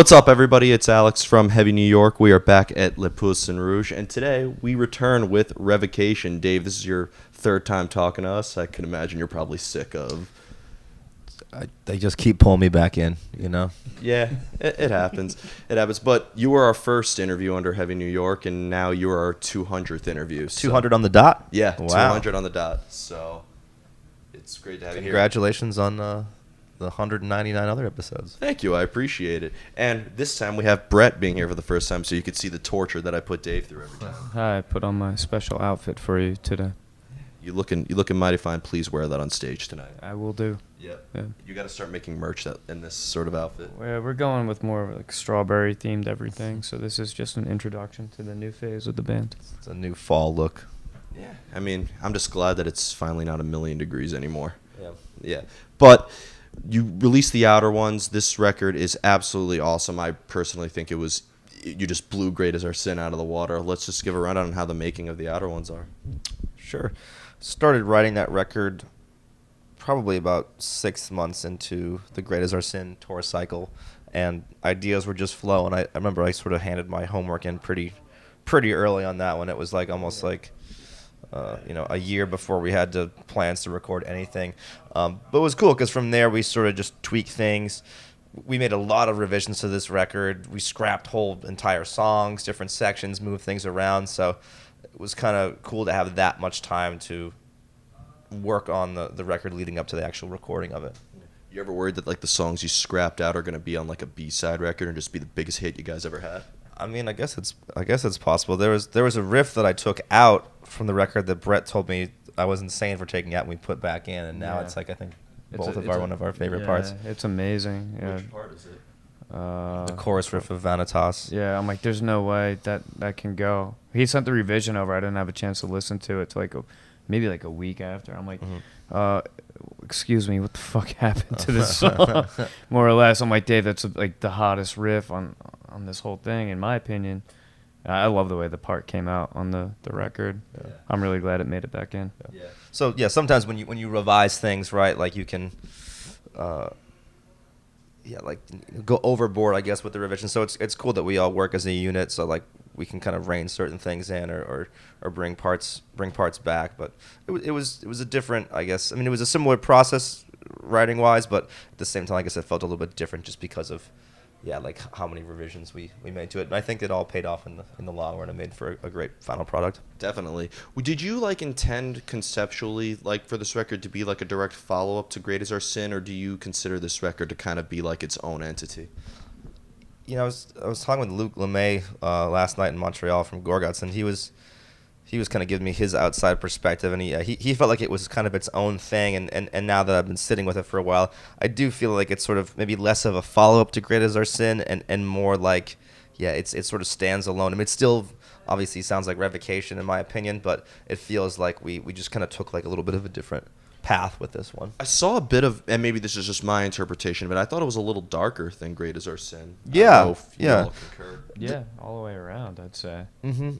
What's up, everybody? It's Alex from Heavy New York. We are back at Le Poussin Rouge, and today we return with Revocation. Dave, this is your third time talking to us. I can imagine you're probably sick of. They just keep pulling me back in, you know? Yeah, it happens. It happens. But you were our first interview under Heavy New York, and now you are our 200th interview. 200 on the dot? Yeah, Wow. 200 on the dot. So it's great to have you here. Congratulations on the 199 other episodes. Thank you. I appreciate it. And this time we have Brett being here for the first time, so you could see the torture that I put Dave through every time. Hi, I put on my special outfit for you today. You looking mighty fine. Please wear that on stage tonight. I will do. Yeah. Yeah. You got to start making merch that in this sort of outfit. We're going with more of like strawberry themed everything, so this is just an introduction to the new phase of the band. It's a new fall look. Yeah. I mean, I'm just glad that it's finally not 1,000,000 degrees anymore. Yeah. Yeah. But you released the Outer Ones. This record is absolutely awesome. I personally think you just blew Great As Our Sin out of the water. Let's just give a rundown on how the making of the Outer Ones are. Sure. Started writing that record probably about 6 months into the Great As Our Sin tour cycle, and ideas were just flowing. I remember I sort of handed my homework in pretty early on that one. It was like almost like a year before we had plans to record anything. But it was cool because from there we sort of just tweaked things. We made a lot of revisions to this record. We scrapped whole entire songs, different sections, moved things around. So it was kind of cool to have that much time to work on the record leading up to the actual recording of it. You ever worried that like the songs you scrapped out are going to be on like a B-side record and just be the biggest hit you guys ever had? I mean, I guess it's possible. There was a riff that I took out from the record that Brett told me I was insane for taking out, and we put back in, and now it's like I think one of our favorite parts. It's amazing. Yeah. Which part is it? The chorus riff of Vanitas. Yeah, I'm like, there's no way that can go. He sent the revision over. I didn't have a chance to listen to it till maybe a week after. I'm like, excuse me, what the fuck happened to this song? More or less. I'm like, Dave, that's like the hottest riff on this whole thing, in my opinion. I love the way the part came out on the record. Yeah. I'm really glad it made it back in. Yeah. So yeah, sometimes when you revise things, right, like you can, go overboard, I guess, with the revision. So it's cool that we all work as a unit. So like we can kind of rein certain things in or bring parts back. But it was a different, I guess. I mean, it was a similar process writing wise, but at the same time, I guess it felt a little bit different just because of like how many revisions we made to it. And I think it all paid off in the long run and made for a great final product. Definitely. Did you intend conceptually for this record to be like a direct follow-up to Great As Our Sin, or do you consider this record to kind of be like its own entity? You know, I was talking with Luc Lemay last night in Montreal from Gorguts, and he was kind of giving me his outside perspective, and he felt like it was kind of its own thing, and now that I've been sitting with it for a while, I do feel like it's sort of maybe less of a follow-up to Great As Our Sin, and more like, it sort of stands alone. I mean, it still obviously sounds like Revocation in my opinion, but it feels like we just kind of took like a little bit of a different path with this one. I saw a bit of, and maybe this is just my interpretation, but I thought it was a little darker than Great As Our Sin. Yeah, all concur. Yeah, all the way around, I'd say. Mm-hmm.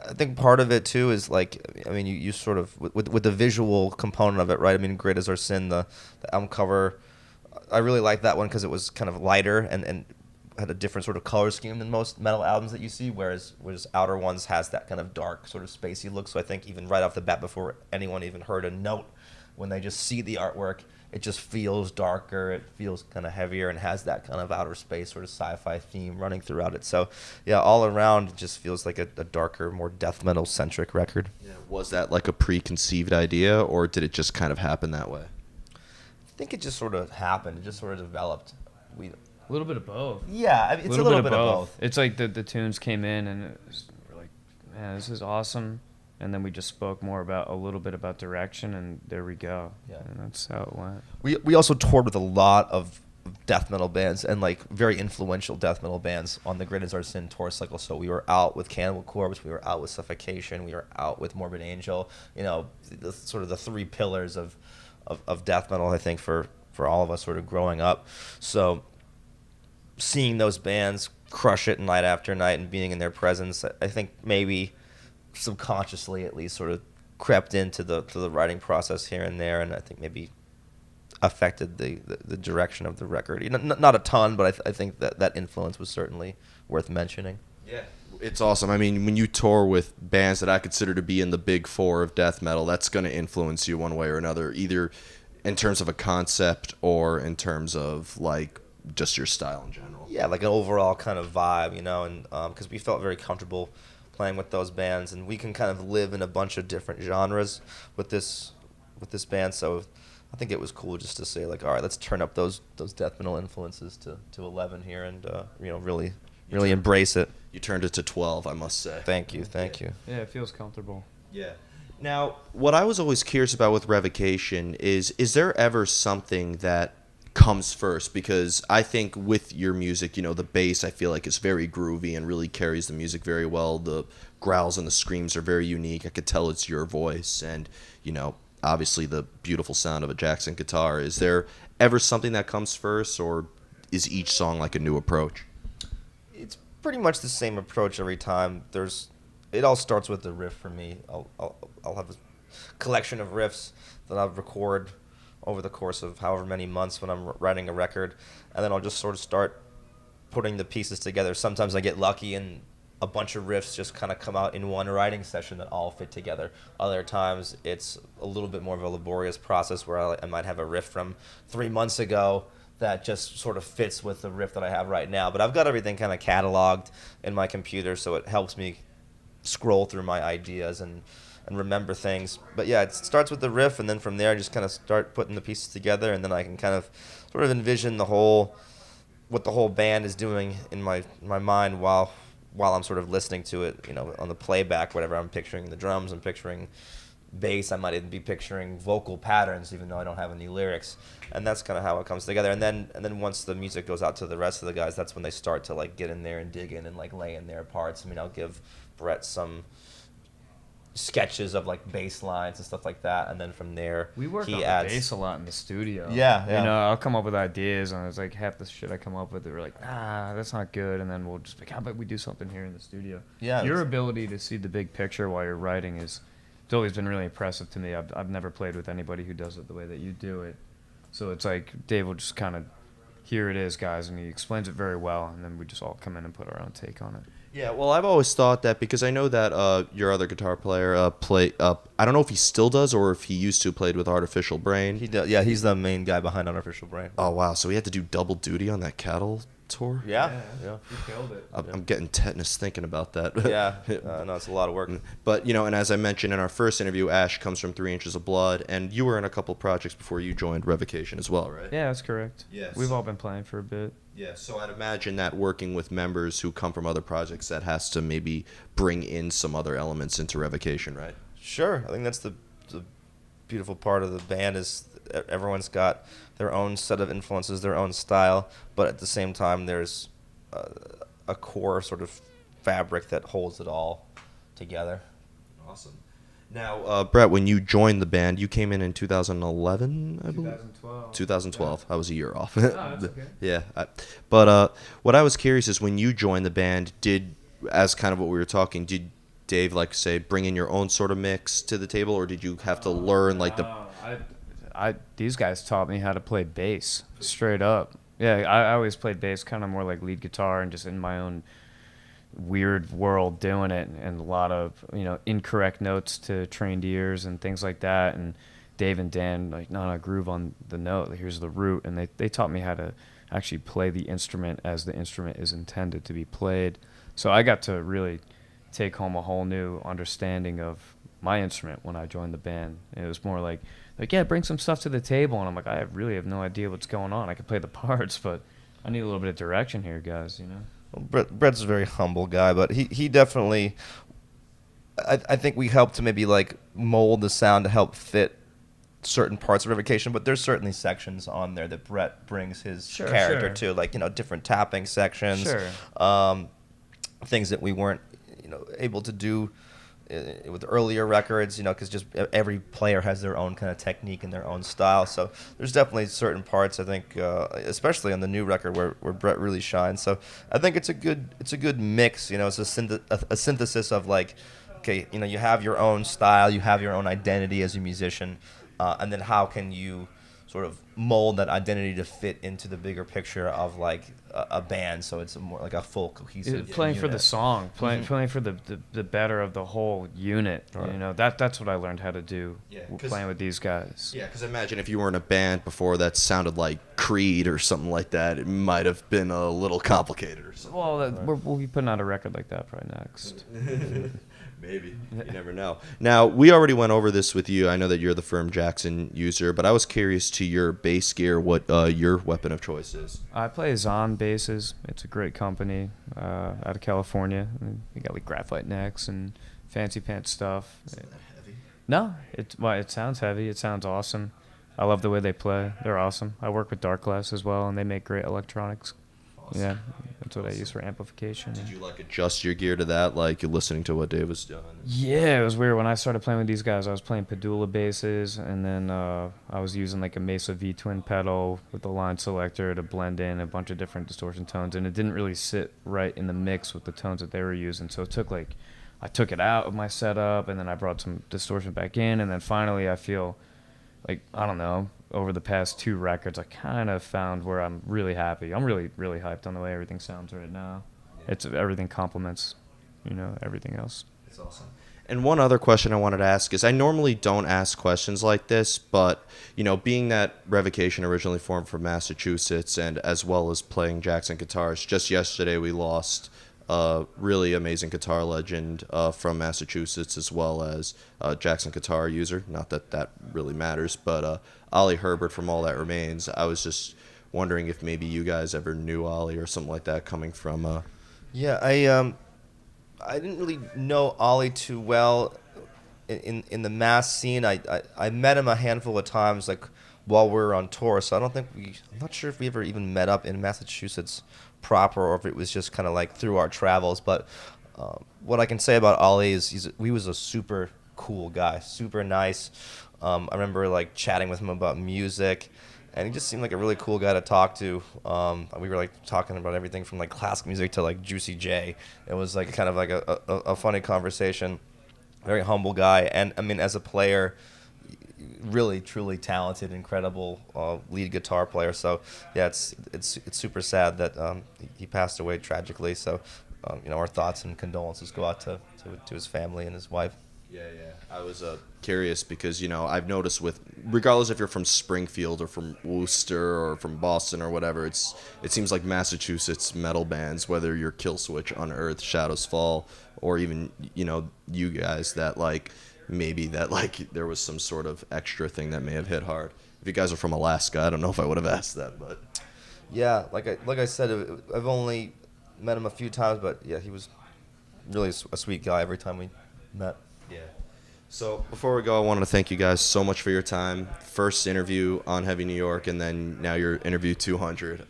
I think part of it too is you sort of with the visual component of it, right? I mean, Great As Our Sin, the album cover, I really liked that one because it was kind of lighter and had a different sort of color scheme than most metal albums that you see, whereas Outer Ones has that kind of dark sort of spacey look. So I think even right off the bat, before anyone even heard a note, when they just see the artwork, it just feels darker, it feels kind of heavier, and has that kind of outer space sort of sci-fi theme running throughout it. So, yeah, all around, it just feels like a darker, more death metal-centric record. Yeah. Was that like a preconceived idea, or did it just kind of happen that way? I think it just sort of happened. It just sort of developed. A little bit of both. Yeah, it's a little bit of both. It's like the tunes came in, and we're like, man, this is awesome. And then we just spoke a little bit about direction, and there we go. Yeah. And that's how it went. We also toured with a lot of death metal bands and very influential death metal bands on the Great As Our Sin tour cycle. So we were out with Cannibal Corpse, we were out with Suffocation, we were out with Morbid Angel. You know, sort of the three pillars of death metal, I think, for all of us sort of growing up. So seeing those bands crush it night after night and being in their presence, I think maybe subconsciously at least sort of crept into the writing process here and there, and I think maybe affected the direction of the record. Not a ton, but I think that influence was certainly worth mentioning. Yeah, it's awesome. I mean, when you tour with bands that I consider to be in the big four of death metal, that's going to influence you one way or another, either in terms of a concept or in terms of like just your style in general. Yeah, like an overall kind of vibe, and because we felt very comfortable playing with those bands, and we can kind of live in a bunch of different genres with this band. So I think it was cool just to say like, all right, let's turn up those death metal influences to 11 here, and really embrace it. You turned it to 12, I must say. Thank you. Yeah, it feels comfortable. Yeah. Now, what I was always curious about with Revocation is there ever something that comes first? Because I think with your music, the bass I feel like is very groovy and really carries the music very well. The growls and the screams are very unique. I could tell it's your voice, and obviously the beautiful sound of a Jackson guitar. Is there ever something that comes first, or is each song like a new approach? It's pretty much the same approach every time. It all starts with the riff for me. I'll have a collection of riffs that I'll record over the course of however many months when I'm writing a record, and then I'll just sort of start putting the pieces together. Sometimes I get lucky and a bunch of riffs just kind of come out in one writing session that all fit together. Other times it's a little bit more of a laborious process where I might have a riff from 3 months ago that just sort of fits with the riff that I have right now. But I've got everything kind of cataloged in my computer, so it helps me scroll through my ideas and remember things. But yeah, it starts with the riff, and then from there I just kind of start putting the pieces together, and then I can kind of sort of envision what the whole band is doing in my mind while I'm sort of listening to it, on the playback, whatever. I'm picturing the drums, I'm picturing bass, I might even be picturing vocal patterns, even though I don't have any lyrics. And that's kind of how it comes together. And then once the music goes out to the rest of the guys, that's when they start to like get in there and dig in and like lay in their parts. I mean, I'll give Brett some sketches of like bass lines and stuff like that, and then from there we work he on adds the bass a lot in the studio. Yeah. I'll come up with ideas, and it's like half the shit I come up with, they're like, nah, that's not good, and then we'll just like, how about we do something here in the studio? Yeah, your ability to see the big picture while you're writing it's always been really impressive to me. I've never played with anybody who does it the way that you do it. So it's like Dave will just kind of, here it is, guys, and he explains it very well, and then we just all come in and put our own take on it. Yeah, well, I've always thought that, because I know that your other guitar player I don't know if he still does or if he used to played with Artificial Brain. He does. Yeah, he's the main guy behind Artificial Brain. Oh wow, so he had to do double duty on that Cattle tour. Yeah. You killed it. I'm getting tetanus thinking about that. Yeah, no, it's a lot of work. But and as I mentioned in our first interview, Ash comes from 3 Inches of Blood, and you were in a couple projects before you joined Revocation as well, right? Yeah, that's correct. Yes. We've all been playing for a bit. Yeah, so I'd imagine that working with members who come from other projects, that has to maybe bring in some other elements into Revocation, right? Sure. I think that's the beautiful part of the band is everyone's got their own set of influences, their own style, but at the same time there's a core sort of fabric that holds it all together. Awesome. Now, Brett, when you joined the band, you came in 2011, I believe? 2012. 2012. I was a year off. That's okay. Yeah. But what I was curious is, when you joined the band, as kind of what we were talking, did Dave, like, say, bring in your own sort of mix to the table, or did you have to learn, like, these guys taught me how to play bass, straight up. Yeah, I always played bass kind of more like lead guitar and just in my own weird world doing it, and a lot of incorrect notes to trained ears and things like that. And Dave and Dan like, no, groove on the note, here's the root, and they taught me how to actually play the instrument as the instrument is intended to be played. So I got to really take home a whole new understanding of my instrument when I joined the band. It was more like yeah, bring some stuff to the table, and I'm like, I really have no idea what's going on. I can play the parts, but I need a little bit of direction here, guys. Brett's a very humble guy, but he definitely, I think we helped to maybe like mold the sound to help fit certain parts of Revocation, but there's certainly sections on there that Brett brings his character to, like different tapping sections, things that we weren't able to do with earlier records, because just every player has their own kind of technique and their own style. So there's definitely certain parts, I think, especially on the new record where Brett really shines. So I think it's a good mix. It's a synthesis of like, okay, you have your own style, you have your own identity as a musician, and then how can you sort of mold that identity to fit into the bigger picture of like a band. So it's more like a full cohesive. Playing for the unit. song, playing for the better of the whole unit. Right. You know, that's what I learned how to do. Yeah, 'cause- playing with these guys. Yeah, because imagine if you were in a band before that sounded like Creed or something like that, it might have been a little complicated or something. Well, we'll be putting out a record like that probably next. Maybe. You never know. Now, we already went over this with you. I know that you're the firm Jackson user, but I was curious to your bass gear, what your weapon of choice is. I play Zon basses. It's a great company out of California. We got like graphite necks and fancy pants stuff. No, it sounds heavy. It sounds awesome. I love the way they play. They're awesome. I work with Dark Glass as well, and they make great electronics. Awesome. Yeah, that's what I use for amplification. Did you like adjust your gear to that, like you're listening to what Dave was doing? Yeah, it was weird. When I started playing with these guys, I was playing Padula basses, and then I was using like a Mesa V-twin pedal with the line selector to blend in a bunch of different distortion tones, and it didn't really sit right in the mix with the tones that they were using. So it took I took it out of my setup, and then I brought some distortion back in, and then finally I feel like, I don't know, over the past 2 records, I kind of found where I'm really happy. I'm really, really hyped on the way everything sounds right now. Everything complements, everything else. That's awesome. And one other question I wanted to ask is, I normally don't ask questions like this, but, being that Revocation originally formed from Massachusetts and as well as playing Jackson guitars, just yesterday we lost a really amazing guitar legend from Massachusetts as well as Jackson guitar user. Not that that really matters, but Oli Herbert from All That Remains. I was just wondering if maybe you guys ever knew Oli or something like that coming from... Yeah, I didn't really know Oli too well in the Mass scene. I met him a handful of times, like while we were on tour. So I'm not sure if we ever even met up in Massachusetts proper, or if it was just kind of like through our travels. But what I can say about Oli is he was a super cool guy, super nice. I remember like chatting with him about music, and he just seemed like a really cool guy to talk to. We were like talking about everything from like classical music to like Juicy J. It was like kind of like a funny conversation. Very humble guy, and I mean, as a player, really truly talented, incredible lead guitar player. So yeah, it's super sad that he passed away tragically. So our thoughts and condolences go out to his family and his wife. Yeah. I was curious because, I've noticed regardless if you're from Springfield or from Worcester or from Boston or whatever, it seems like Massachusetts metal bands, whether you're Killswitch, Unearthed, Shadows Fall, or even, you guys, that maybe that there was some sort of extra thing that may have hit hard. If you guys are from Alaska, I don't know if I would have asked that, but... Yeah, like I said, I've only met him a few times, but yeah, he was really a sweet guy every time we met. Yeah. So before we go, I wanted to thank you guys so much for your time. First interview on Heavy New York, and then now your interview 200.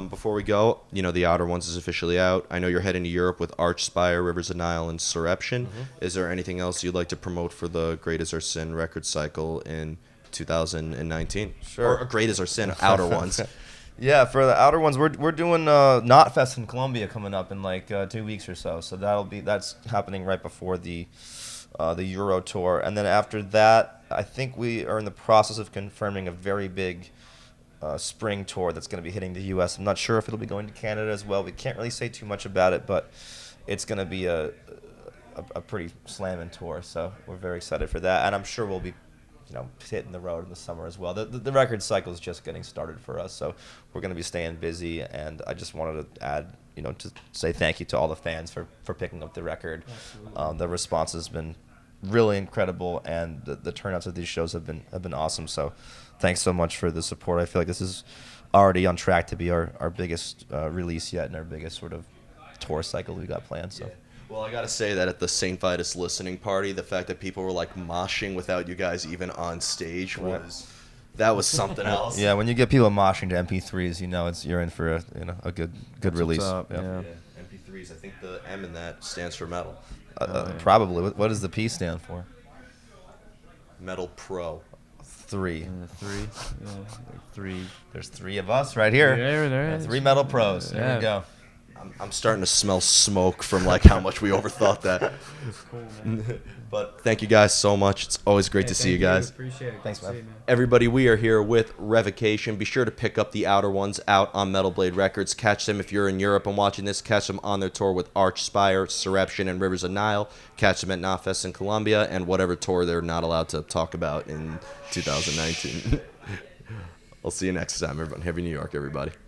Before we go, The Outer Ones is officially out. I know you're heading to Europe with Archspire, Rivers of Nile, and Surreption. Mm-hmm. Is there anything else you'd like to promote for the Great As Our Sin record cycle in 2019? Sure. Or Great As Our Sin, Outer Ones. Yeah, for the Outer Ones, we're doing Knotfest in Colombia coming up in like 2 weeks or so. So that's happening right before the Euro tour, and then after that, I think we are in the process of confirming a very big spring tour that's going to be hitting the U.S. I'm not sure if it'll be going to Canada as well. We can't really say too much about it, but it's going to be a pretty slamming tour. So we're very excited for that, and I'm sure we'll be hitting the road in the summer as well. The record cycle is just getting started for us, so we're going to be staying busy. And I just wanted to add, to say thank you to all the fans for picking up the record. The response has been really incredible, and the turnouts of these shows have been awesome. So thanks so much for the support. I feel like this is already on track to be our biggest release yet, and our biggest sort of tour cycle we got planned. So. Yeah. Well, I gotta say that at the St. Vitus listening party, the fact that people were like moshing without you guys even on stage was something else. Yeah, when you get people moshing to MP3s, you're in for a good That's release. What's up, Yep. Yeah, MP3s. I think the M in that stands for metal. Probably. What does the P stand for? Metal Pro. 3. And the 3. Yeah, like 3. There's 3 of us right here. There is. 3 metal pros. There Yeah. we go. I'm starting to smell smoke from like how much we overthought that. Cool, man. But thank you guys so much. It's always great to see you guys. Appreciate it. Thanks, Good to man. see you, Everybody, we are here with Revocation. Be sure to pick up the Outer Ones out on Metal Blade Records. Catch them if you're in Europe and watching this. Catch them on their tour with Archspire, Surreption, and Rivers of Nile. Catch them at Knotfest in Colombia and whatever tour they're not allowed to talk about in 2019. I'll see you next time, everyone. Happy New York, everybody.